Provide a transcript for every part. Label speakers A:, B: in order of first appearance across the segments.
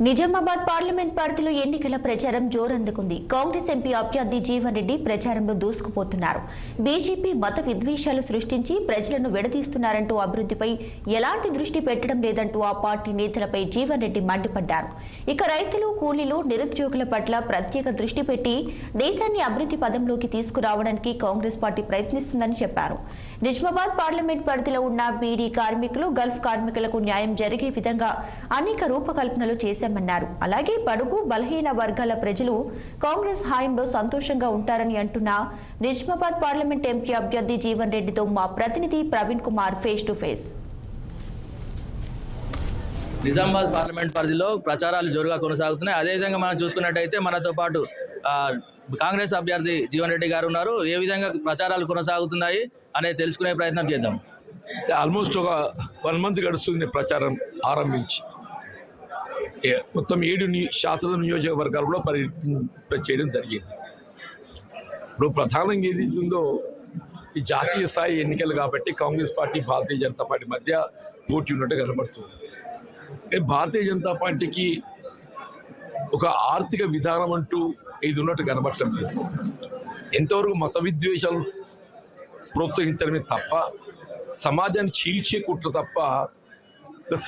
A: Nizamabad parliament పరిధిలో ఎన్నికల ప్రచారం జోరందుకుంది. కాంగ్రెస్ ఎంపీ అభ్యర్థి జీవన్ రెడ్డి ప్రచారంలో దూసుకుపోతున్నారు. బీజేపీ మత విద్వేషాలు సృష్టించి ప్రజలను విడదీస్తున్నారంటూ అభివృద్ధిపై ఎలాంటి దృష్టి పెట్టడం లేదంటూ ఆ పార్టీ నేతలపై జీవన్ రెడ్డి మండిపడ్డారు. ఇక రైతులు, కూలీలు, నిరుద్యోగుల పట్ల ప్రత్యేక దృష్టి పెట్టి దేశాన్ని అభివృద్ధి పదంలోకి తీసుకురావడానికి కాంగ్రెస్ పార్టీ ప్రయత్నిస్తుందని చెప్పారు. నిజామాబాద్ పార్లమెంట్ పరిధిలో ఉన్న బీడీ కార్మికులు, గల్ఫ్ కార్మికులకు న్యాయం జరిగే విధంగా అనేక రూపకల్పనలు చేశారు. అలాగే బడుగు బలహీన వర్గాల ప్రజలు కాంగ్రెస్ హాయంలో సంతోషంగా ఉంటారని అంటున్న నిజామాబాద్ పార్లమెంట్ ఎంపీ అభ్యర్థి జీవన్ రెడ్డితో మా ప్రతినిధి Praveen Kumar face to face.
B: Nizamabad parliament పరిధిలో ప్రచారాలు జోరుగా కొనసాగుతున్నాయి. అదేవిధంగా మనం చూసుకున్నట్టయితే మనతో పాటు కాంగ్రెస్ అభ్యర్థి జీవన్ రెడ్డి గారు ఉన్నారు. ఏ విధంగా ప్రచారాలు కొనసాగుతున్నాయి అనేది తెలుసుకునే ప్రయత్నం చేద్దాం.
C: ఆల్మోస్ట్ ఒక 1 మంత్ గడుస్తుంది ప్రచారం ఆరంభించి. మొత్తం 7 శాసన నియోజకవర్గాలు కూడా పర్యటన చేయడం జరిగింది. ఇప్పుడు ప్రధానంగా ఏదైతుందో ఈ జాతీయ స్థాయి ఎన్నికలు కాబట్టి కాంగ్రెస్ పార్టీ, భారతీయ జనతా పార్టీ మధ్య పోటీ ఉన్నట్టు కనబడుతుంది. భారతీయ జనతా పార్టీకి ఒక ఆర్థిక విధానం అంటూ ఇది ఉన్నట్టు కనబడటం లేదు. ఎంతవరకు మత విద్వేషాలు ప్రోత్సహించడమే తప్ప, సమాజాన్ని చీల్చే కుట్ర తప్ప,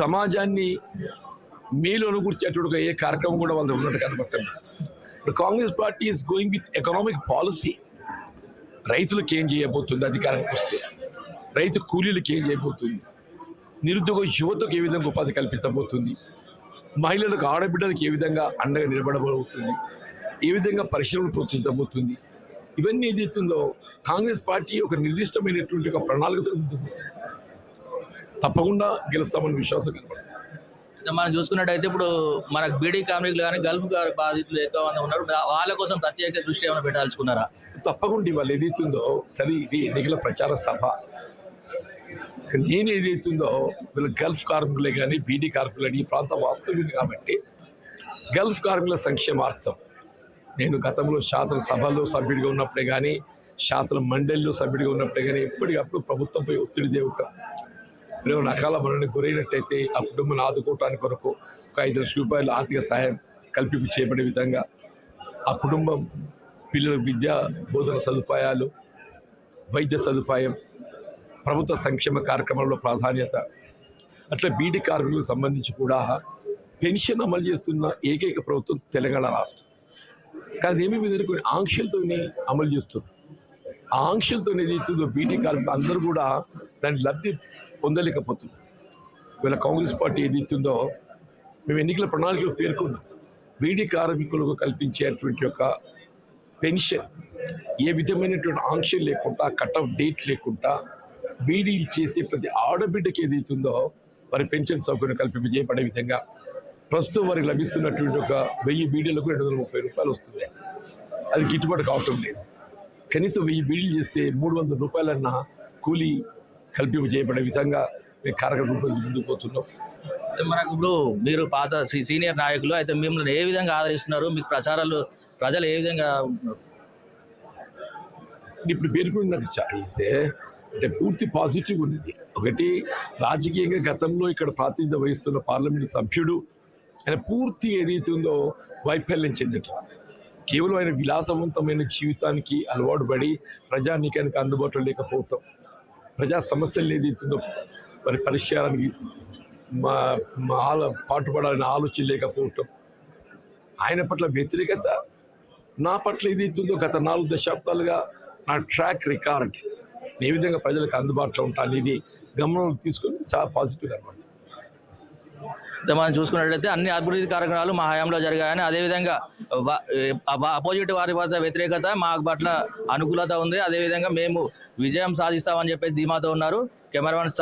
C: సమాజాన్ని మేలు అనుకూర్చేటువంటి ఏ కార్యక్రమం కూడా వాళ్ళు ఉన్నట్టు కనబడటం. ఇప్పుడు Congress party is going with economic policy. రైతులకు ఏం చేయబోతుంది అధికారానికి వస్తే, రైతు కూలీలకు ఏం చేయబోతుంది, నిరుద్యోగ యువతకు ఏ విధంగా ఉపాధి కల్పించబోతుంది, మహిళలకు, ఆడబిడ్డలకు ఏ విధంగా అండగా నిలబడబోతుంది, ఏ విధంగా పరిశ్రమలు ప్రోత్సహించబోతుంది, ఇవన్నీ ఏదైతుందో కాంగ్రెస్ పార్టీ ఒక నిర్దిష్టమైనటువంటి ఒక ప్రణాళికతో ముందుకు తప్పకుండా గెలుస్తామని విశ్వాసం కనబడుతుంది.
B: మనం చూసుకున్నట్టయితే ఇప్పుడు మనకు బీడీ కార్మికులు కానీ, గల్ఫ్ బాధితులు ఎక్కువ మంది ఉన్నారు. వాళ్ళ కోసం ప్రత్యేక దృష్టి ఏమైనా పెట్టాల్సుకున్నారా?
C: తప్పకుండా ఇవాళ ఏదైతుందో సరే, ఇది ఎన్నికల ప్రచార సభ. నేను ఏదైతుందో వీళ్ళు గల్ఫ్ కార్మికులే కానీ, బీడీ కార్మికులని ఈ ప్రాంత వాస్తవ్యులు కాబట్టి గల్ఫ్ కార్మికుల సంక్షేమార్థం నేను గతంలో శాసనసభలో సభ్యుడిగా ఉన్నప్పుడే కానీ, శాసన మండలిలో సభ్యుడిగా ఉన్నప్పుడే కానీ ఎప్పటికప్పుడు ప్రభుత్వంపై ఒత్తిడి చేయటం, మేము నకాల మరణానికి గురైనట్టయితే ఆ కుటుంబాన్ని ఆదుకోవటానికి కొరకు ఒక 5 లక్షల రూపాయల ఆర్థిక సహాయం కల్పింపు చేయబడే విధంగా ఆ కుటుంబం పిల్లలకు విద్యా భోజన సదుపాయాలు, వైద్య సదుపాయం, ప్రభుత్వ సంక్షేమ కార్యక్రమాల్లో ప్రాధాన్యత, అట్లా బీడీ కార్మికులకు సంబంధించి కూడా పెన్షన్ అమలు చేస్తున్న ఏకైక ప్రభుత్వం తెలంగాణ రాష్ట్రం. కానీ ఏమేమి కొన్ని ఆంక్షలతోనే అమలు చేస్తున్నారు. ఆ ఆంక్షలతో ఏదైతుందో బీడీ కార్మికులు అందరూ కూడా దాని లబ్ధి పొందలేకపోతున్నారు. వీళ్ళ కాంగ్రెస్ పార్టీ ఏదైతుందో మేము ఎన్నికల ప్రణాళికలు పేర్కొన్నాం. బీడీ కార్మికులకు కల్పించేటువంటి యొక్క పెన్షన్ ఏ విధమైనటువంటి ఆంక్షలు లేకుండా, కట్ ఆఫ్ డేట్ లేకుండా, బీడీలు చేసే ప్రతి ఆడబిడ్డకి ఏదైతుందో వారి పెన్షన్ సౌకర్యం కల్పింపజేయబడే విధంగా ప్రస్తుతం వారికి లభిస్తున్నటువంటి ఒక 1000 బీడీలకు 230 రూపాయలు వస్తుంది. అది గిట్టుబాటు కావటం లేదు. కనీసం 1000 బీడీలు చేస్తే 300 రూపాయలన్నా కూలీ కల్పింపజేయబడే విధంగా మేము కార్యక్రమం ముందుకు పోతున్నాం.
B: మనకు ఇప్పుడు మీరు పాత సీనియర్ నాయకులు అయితే మిమ్మల్ని ఏ విధంగా ఆదరిస్తున్నారు? మీకు ప్రచారాలు ప్రజలు ఏ విధంగా?
C: ఇప్పుడు పేర్కొని నాకు చేసే అంటే పూర్తి పాజిటివ్ ఉన్నది. ఒకటి, రాజకీయంగా గతంలో ఇక్కడ ప్రాతినిధ్యం వహిస్తున్న పార్లమెంట్ సభ్యుడు ఆయన పూర్తి ఏదైతే ఉందో వైఫల్యం చెందటం, కేవలం ఆయన విలాసవంతమైన జీవితానికి అలవాటు పడి ప్రజానీకానికి అందుబాటులో లేకపోవటం, ప్రజా సమస్యలు ఏదైతుందో మరి పరిష్కారానికి పాటుపడాలని ఆలోచన లేకపోవటం, ఆయన పట్ల వ్యతిరేకత, నా పట్ల ఏదైతుందో గత 4 దశాబ్దాలుగా నా ట్రాక్ రికార్డ్ ఏ విధంగా ప్రజలకు అందుబాటులో ఉంటాను ఇది గమనంలోకి తీసుకొని చాలా పాజిటివ్గా కనబడుతుంది.
B: మనం చూసుకున్నట్లయితే అన్ని అభివృద్ధి కార్యక్రమాలు మా హయాంలో జరిగాయని, అదేవిధంగా అపోజిట్ వారి వద్ద వ్యతిరేకత, మా పట్ల అనుకూలత ఉంది, అదేవిధంగా మేము విజయం సాధిస్తామని చెప్పేసి ధీమాతో ఉన్నారు. కెమెరామెన్